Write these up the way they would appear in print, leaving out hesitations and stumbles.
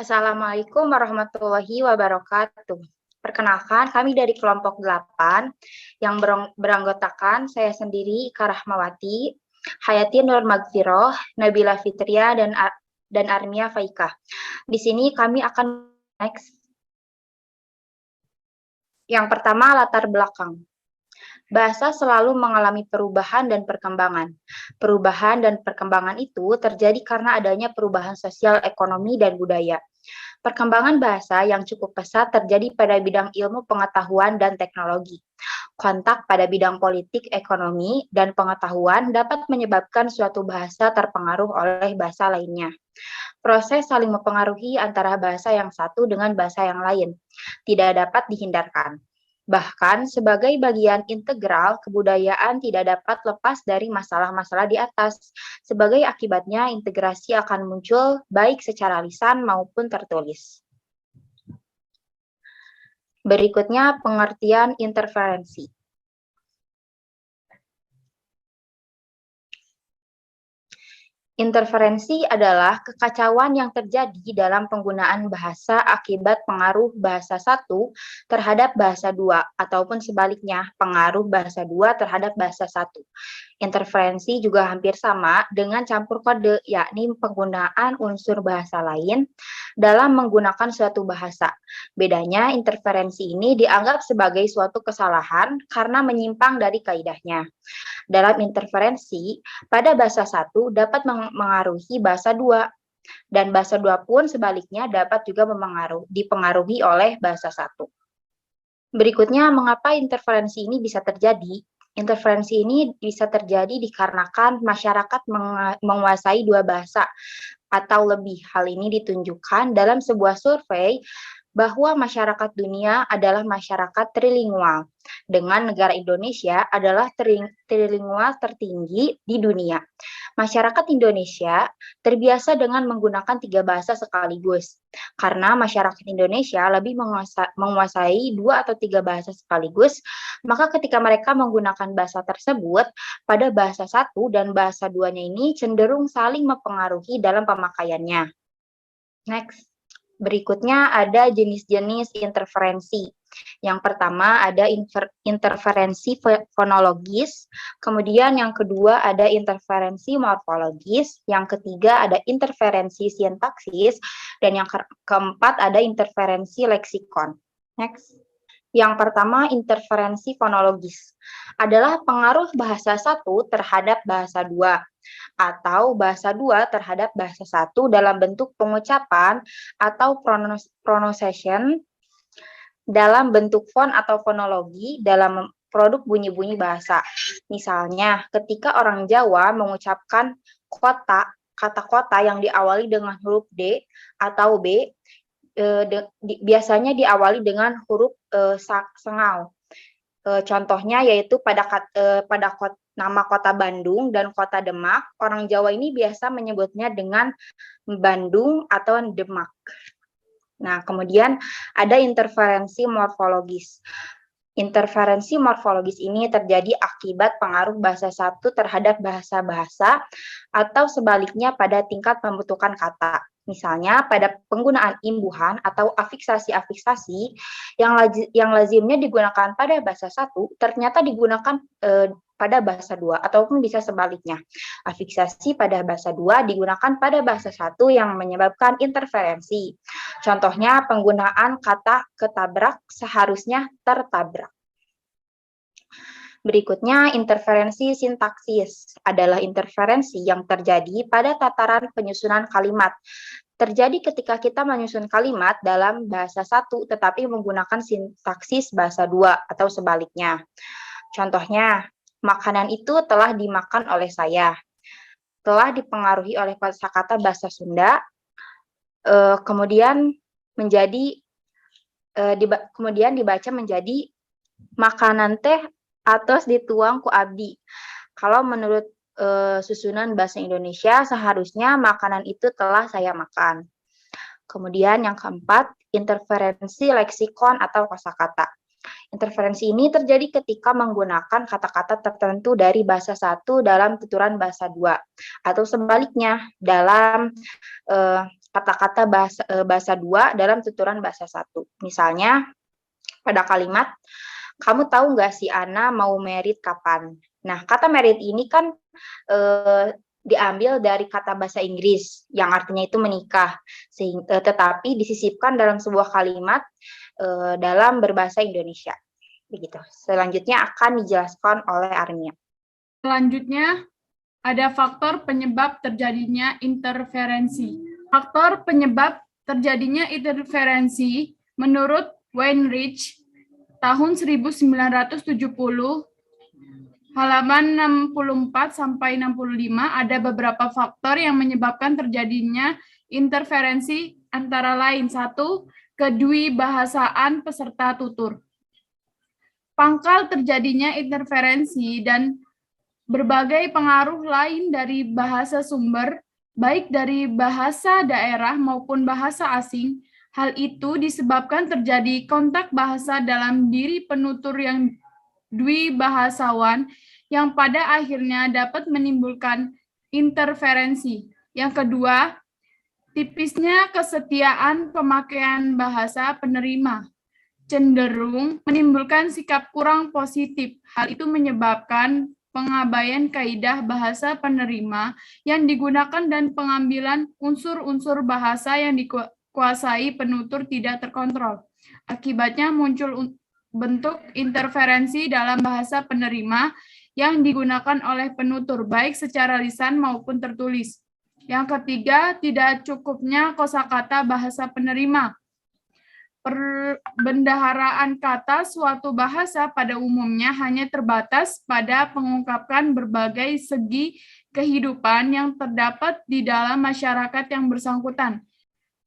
Assalamualaikum warahmatullahi wabarakatuh. Perkenalkan, kami dari kelompok 8 yang beranggotakan saya sendiri, Ika Rahmawati, Hayati Nur Magfiroh, Nabila Fitria, dan Armia Faikah. Di sini kami akan next. Yang pertama, latar belakang. Bahasa selalu mengalami perubahan dan perkembangan. Perubahan dan perkembangan itu terjadi karena adanya perubahan sosial, ekonomi, dan budaya. Perkembangan bahasa yang cukup pesat terjadi pada bidang ilmu pengetahuan dan teknologi. Kontak pada bidang politik, ekonomi, dan pengetahuan dapat menyebabkan suatu bahasa terpengaruh oleh bahasa lainnya. Proses saling mempengaruhi antara bahasa yang satu dengan bahasa yang lain tidak dapat dihindarkan. Bahkan sebagai bagian integral, kebudayaan tidak dapat lepas dari masalah-masalah di atas. Sebagai akibatnya, integrasi akan muncul baik secara lisan maupun tertulis. Berikutnya, pengertian interferensi. Interferensi adalah kekacauan yang terjadi dalam penggunaan bahasa akibat pengaruh bahasa satu terhadap bahasa dua, ataupun sebaliknya, pengaruh bahasa dua terhadap bahasa satu. Interferensi juga hampir sama dengan campur kode, yakni penggunaan unsur bahasa lain dalam menggunakan suatu bahasa. Bedanya, interferensi ini dianggap sebagai suatu kesalahan karena menyimpang dari kaidahnya. Dalam interferensi, pada bahasa satu dapat mengaruhi bahasa dua, dan bahasa dua pun sebaliknya dapat juga dipengaruhi oleh bahasa satu. Berikutnya, mengapa interferensi ini bisa terjadi? Interferensi ini bisa terjadi dikarenakan masyarakat menguasai dua bahasa atau lebih. Hal ini ditunjukkan dalam sebuah survei bahwa masyarakat dunia adalah masyarakat trilingual, dengan negara Indonesia adalah trilingual tertinggi di dunia. Masyarakat Indonesia terbiasa dengan menggunakan 3 bahasa sekaligus. Karena masyarakat Indonesia lebih menguasai 2 atau 3 bahasa sekaligus, maka ketika mereka menggunakan bahasa tersebut, pada bahasa satu dan bahasa duanya ini cenderung saling mempengaruhi dalam pemakaiannya. Next. Berikutnya ada jenis-jenis interferensi. Yang pertama ada interferensi fonologis, kemudian yang kedua ada interferensi morfologis, yang ketiga ada interferensi sintaksis, dan yang keempat ada interferensi leksikon. Next. Yang pertama, interferensi fonologis adalah pengaruh bahasa satu terhadap bahasa dua, atau bahasa dua terhadap bahasa satu dalam bentuk pengucapan atau pronunciation dalam bentuk font atau fonologi dalam produk bunyi-bunyi bahasa. Misalnya, ketika orang Jawa mengucapkan kota, kata kota yang diawali dengan huruf D atau B, biasanya diawali dengan huruf sengau. Contohnya yaitu pada nama kota Bandung dan kota Demak, orang Jawa ini biasa menyebutnya dengan Bandung atau Demak. Nah, kemudian ada interferensi morfologis. Interferensi morfologis ini terjadi akibat pengaruh bahasa satu terhadap bahasa-bahasa atau sebaliknya pada tingkat pembentukan kata. Misalnya pada penggunaan imbuhan atau afiksasi-afiksasi yang lazimnya digunakan pada bahasa satu ternyata digunakan pada bahasa dua, ataupun bisa sebaliknya. Afiksasi pada bahasa dua digunakan pada bahasa satu yang menyebabkan interferensi. Contohnya penggunaan kata ketabrak seharusnya tertabrak. Berikutnya, interferensi sintaksis adalah interferensi yang terjadi pada tataran penyusunan kalimat. Terjadi ketika kita menyusun kalimat dalam bahasa satu tetapi menggunakan sintaksis bahasa dua atau sebaliknya. Contohnya, makanan itu telah dimakan oleh saya. Telah dipengaruhi oleh kosakata bahasa Sunda, kemudian dibaca menjadi makanan teh atos dituang ku abdi. Kalau menurut susunan bahasa Indonesia, seharusnya makanan itu telah saya makan. Kemudian yang keempat, interferensi leksikon atau kosakata. Interferensi ini terjadi ketika menggunakan kata-kata tertentu dari bahasa satu dalam tuturan bahasa dua, atau sebaliknya dalam kata-kata bahasa dua dalam tuturan bahasa satu. Misalnya, pada kalimat, "Kamu tahu nggak si Ana mau merit kapan?" Nah, kata merit ini kan diambil dari kata bahasa Inggris yang artinya itu menikah, tetapi disisipkan dalam sebuah kalimat dalam berbahasa Indonesia. Begitu. Selanjutnya akan dijelaskan oleh Armia. Selanjutnya, ada faktor penyebab terjadinya interferensi. Faktor penyebab terjadinya interferensi menurut Weinreich tahun 1970 halaman 64 sampai 65 ada beberapa faktor yang menyebabkan terjadinya interferensi antara lain. 1. Kedwibahasaan peserta tutur. Pangkal terjadinya interferensi dan berbagai pengaruh lain dari bahasa sumber, baik dari bahasa daerah maupun bahasa asing. Hal itu disebabkan terjadi kontak bahasa dalam diri penutur yang dwibahasawan yang pada akhirnya dapat menimbulkan interferensi. Yang kedua, tipisnya kesetiaan pemakaian bahasa penerima cenderung menimbulkan sikap kurang positif. Hal itu menyebabkan pengabaian kaidah bahasa penerima yang digunakan dan pengambilan unsur-unsur bahasa yang dikuasai penutur tidak terkontrol. Akibatnya muncul bentuk interferensi dalam bahasa penerima yang digunakan oleh penutur, baik secara lisan maupun tertulis. Yang ketiga, tidak cukupnya kosakata bahasa penerima. Perbendaharaan kata suatu bahasa pada umumnya hanya terbatas pada mengungkapkan berbagai segi kehidupan yang terdapat di dalam masyarakat yang bersangkutan,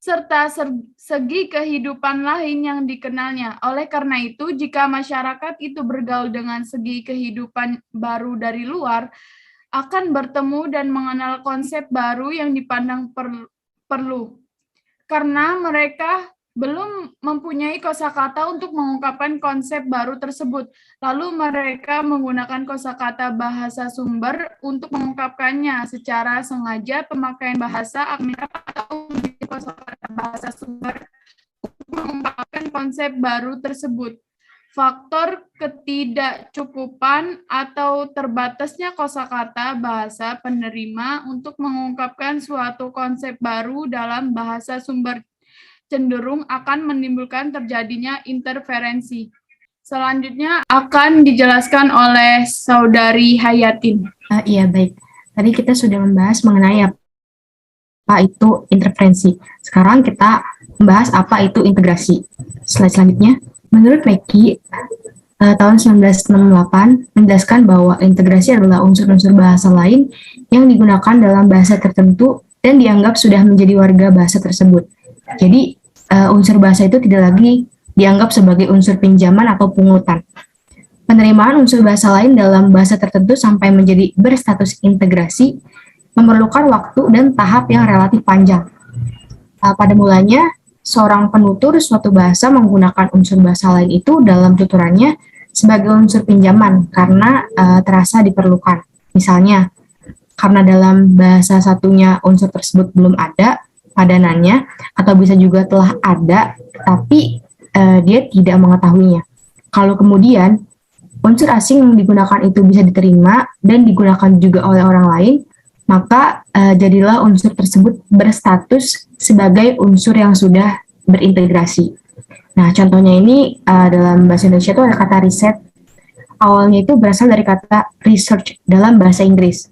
serta segi kehidupan lain yang dikenalnya. Oleh karena itu, jika masyarakat itu bergaul dengan segi kehidupan baru dari luar, akan bertemu dan mengenal konsep baru yang dipandang perlu. Karena mereka belum mempunyai kosakata untuk mengungkapkan konsep baru tersebut. Lalu mereka menggunakan kosakata bahasa sumber untuk mengungkapkannya secara sengaja. Pemakaian bahasa atau kosakata bahasa sumber untuk mengungkapkan konsep baru tersebut. Faktor ketidakcukupan atau terbatasnya kosakata bahasa penerima untuk mengungkapkan suatu konsep baru dalam bahasa sumber cenderung akan menimbulkan terjadinya interferensi. Selanjutnya akan dijelaskan oleh Saudari Hayatin. Iya, baik. Tadi kita sudah membahas mengenai apa itu interferensi. Sekarang kita membahas apa itu integrasi. Slide selanjutnya. Menurut Mackey, tahun 1968 menjelaskan bahwa integrasi adalah unsur-unsur bahasa lain yang digunakan dalam bahasa tertentu dan dianggap sudah menjadi warga bahasa tersebut. Jadi, unsur bahasa itu tidak lagi dianggap sebagai unsur pinjaman atau pungutan. Penerimaan unsur bahasa lain dalam bahasa tertentu sampai menjadi berstatus integrasi memerlukan waktu dan tahap yang relatif panjang. Pada mulanya, seorang penutur suatu bahasa menggunakan unsur bahasa lain itu dalam tuturannya sebagai unsur pinjaman karena terasa diperlukan. Misalnya, karena dalam bahasa satunya unsur tersebut belum ada padanannya, atau bisa juga telah ada, tapi dia tidak mengetahuinya. Kalau kemudian unsur asing yang digunakan itu bisa diterima dan digunakan juga oleh orang lain, maka jadilah unsur tersebut berstatus sebagai unsur yang sudah berintegrasi. Nah, contohnya ini dalam bahasa Indonesia itu ada kata riset. Awalnya itu berasal dari kata research dalam bahasa Inggris,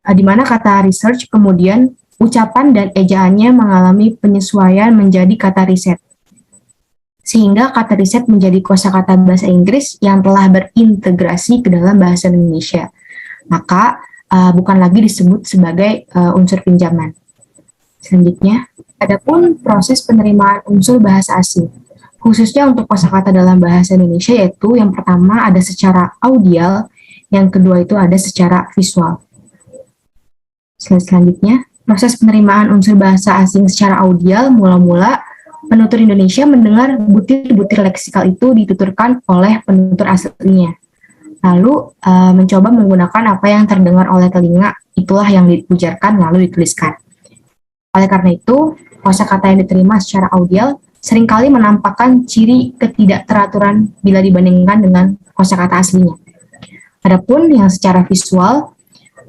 di mana kata research kemudian ucapan dan ejaannya mengalami penyesuaian menjadi kata riset. Sehingga kata riset menjadi kosakata bahasa Inggris yang telah berintegrasi ke dalam bahasa Indonesia. Maka bukan lagi disebut sebagai unsur pinjaman. Selanjutnya, adapun proses penerimaan unsur bahasa asing, khususnya untuk kosakata dalam bahasa Indonesia, yaitu yang pertama ada secara audial, yang kedua itu ada secara visual. Selanjutnya, proses penerimaan unsur bahasa asing secara audial, mula-mula penutur Indonesia mendengar butir-butir leksikal itu dituturkan oleh penutur aslinya. Lalu mencoba menggunakan apa yang terdengar oleh telinga, itulah yang diujarkan lalu dituliskan. Oleh karena itu, kosakata yang diterima secara audial seringkali menampakkan ciri ketidakteraturan bila dibandingkan dengan kosakata aslinya. Adapun yang secara visual,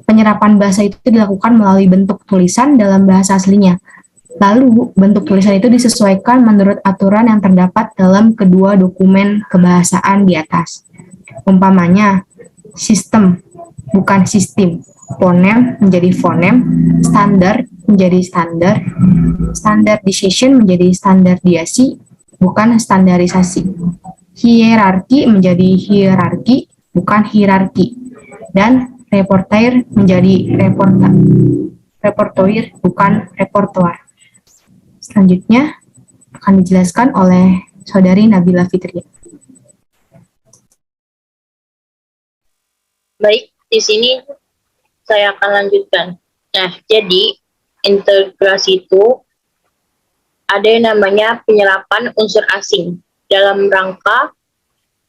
penyerapan bahasa itu dilakukan melalui bentuk tulisan dalam bahasa aslinya. Lalu, bentuk tulisan itu disesuaikan menurut aturan yang terdapat dalam kedua dokumen kebahasaan di atas. Umpamanya, sistem, bukan sistem. Fonem menjadi fonem, standar menjadi standar, standardization menjadi standardiasi, bukan standarisasi. Hierarki menjadi hierarki, bukan hierarki. Dan reporter menjadi reportoir, bukan repertoire. Selanjutnya akan dijelaskan oleh Saudari Nabila Fitria. Baik, di sini saya akan lanjutkan. Nah, jadi integrasi itu ada yang namanya penyerapan unsur asing dalam rangka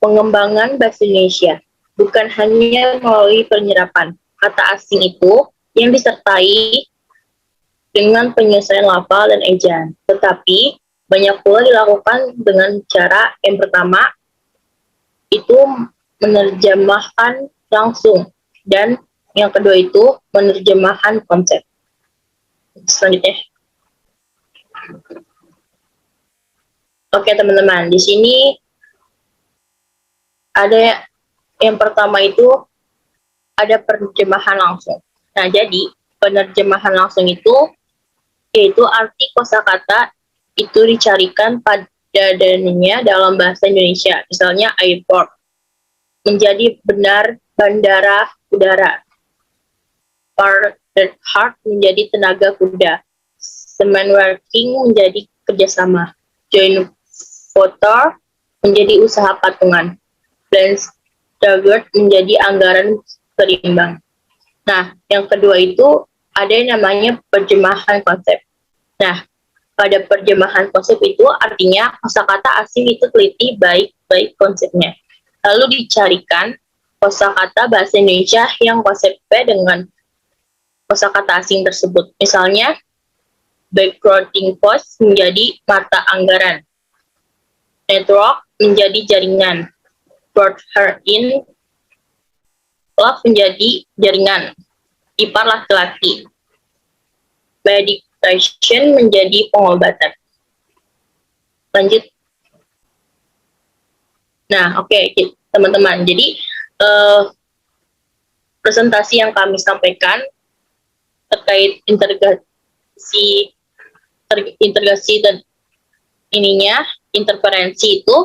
pengembangan bahasa Indonesia. Bukan hanya melalui penyerapan kata asing itu yang disertai dengan penyesuaian lafal dan ejaan, tetapi banyak pula dilakukan dengan cara yang pertama itu menerjemahkan langsung, dan yang kedua itu menerjemahkan konsep. Selanjutnya. Oke teman-teman, di sini ada yang pertama itu ada penerjemahan langsung. Nah, jadi penerjemahan langsung itu yaitu arti kosakata itu dicarikan pada dasarnya dalam bahasa Indonesia. Misalnya airport menjadi benar bandara udara. Heart menjadi tenaga kuda. Semen working menjadi kerjasama. Joint voter menjadi usaha patungan. Balance target menjadi anggaran seimbang. Nah, yang kedua itu ada yang namanya terjemahan konsep. Nah, pada terjemahan konsep itu artinya kosakata asing itu teliti baik-baik konsepnya. Lalu dicarikan kosakata bahasa Indonesia yang konsepnya dengan kosakata asing tersebut. Misalnya, backgrounding post menjadi mata anggaran. Network menjadi jaringan. Brought her in. Love menjadi jaringan. Ipar laki-laki. Medication menjadi pengobatan. Lanjut. Nah, oke, teman-teman. Jadi, presentasi yang kami sampaikan terkait integrasi dan interferensi itu,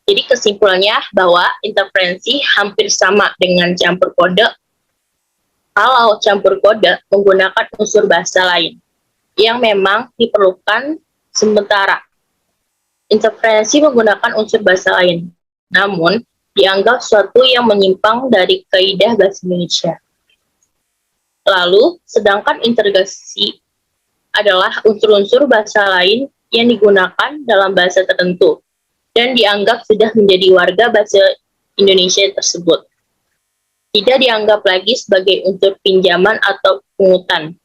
jadi kesimpulannya bahwa interferensi hampir sama dengan campur kode kalau campur kode menggunakan unsur bahasa lain yang memang diperlukan sementara. Interferensi menggunakan unsur bahasa lain, namun dianggap suatu yang menyimpang dari kaidah bahasa Indonesia. Lalu, sedangkan integrasi adalah unsur-unsur bahasa lain yang digunakan dalam bahasa tertentu dan dianggap sudah menjadi warga bahasa Indonesia tersebut. Tidak dianggap lagi sebagai unsur pinjaman atau pungutan.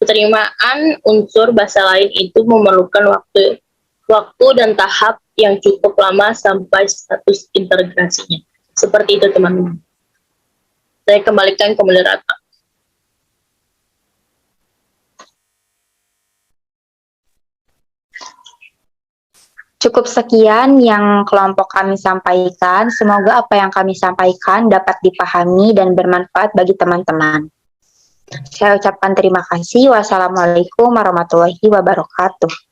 Penerimaan unsur bahasa lain itu memerlukan waktu dan tahap yang cukup lama sampai status integrasinya. Seperti itu, teman-teman. Saya kembalikan ke moderator. Cukup sekian yang kelompok kami sampaikan. Semoga apa yang kami sampaikan dapat dipahami dan bermanfaat bagi teman-teman. Saya ucapkan terima kasih. Wassalamualaikum warahmatullahi wabarakatuh.